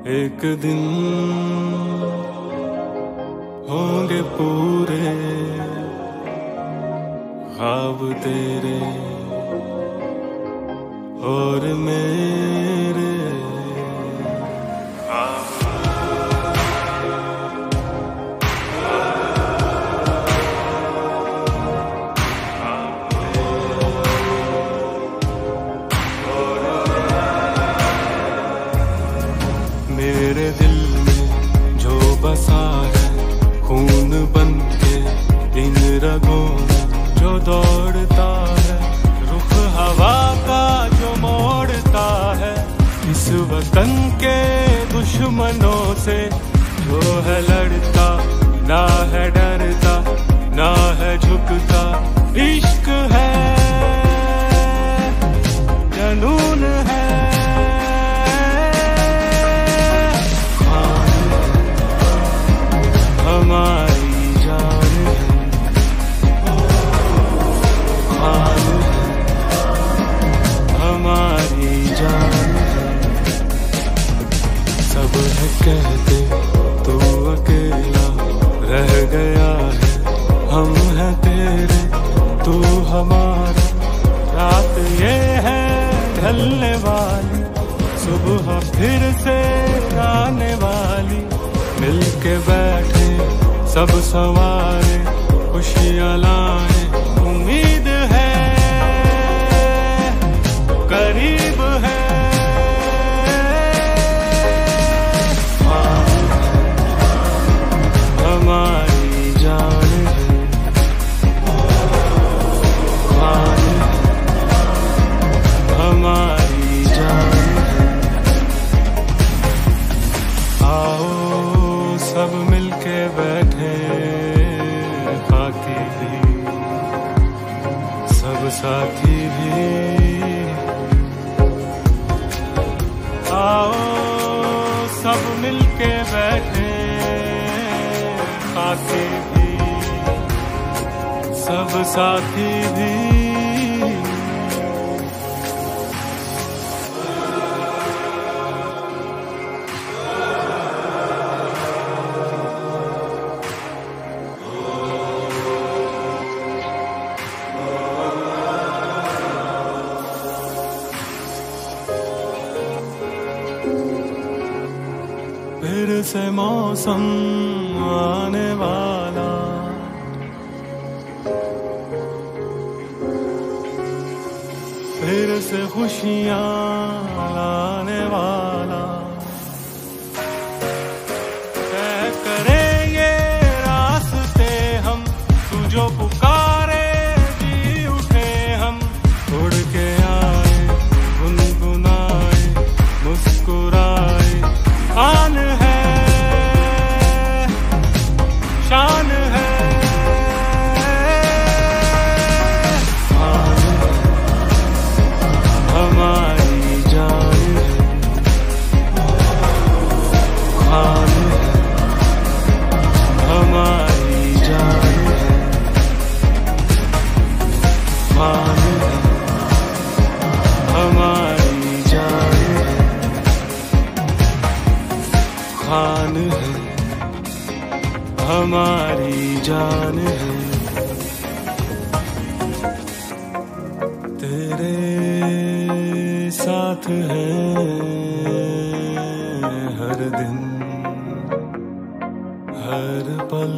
एक दिन होंगे पूरे ख्वाब तेरे और मेरे। मेरे दिल में जो बसा है खून बन के इन रगों में जो दौड़ता है, रुख हवा का जो मोड़ता है, इस वतन के दुश्मनों से जो है लड़ता, ना है डरता ना है झुकता। इश्क है जुनून है, हमारी जान है, हमारी जान है। सब है कहते तू अकेला रह गया है, हम हैं तेरे तू हमारा। रात ये है ढलने वाली, सुबह फिर से आने वाली। मिलके बैठे सब सवारे, खुशियाँ लाए उम्मीद है, करीब है। हमारी जान है, हमारी जान है। आओ सब मिलके बैठे, खाकी भी सब साथी भी। आओ सब मिलके बैठे, खाकी भी सब साथी भी। फिर से मौसम आने वाला, फिर से खुशियाँ लाने वाला। तय करेंगे रास्ते हम, तू जो पुकारे जी उठे हम। उड़ के आए गुनगुनाए मुस्कुराए, आन है शान है, हमारी जान है, खान है, हमारी जान है, खान है, हमारी जान है, खान है, हमारी जान है। तेरे साथ है हर दिन हर पल।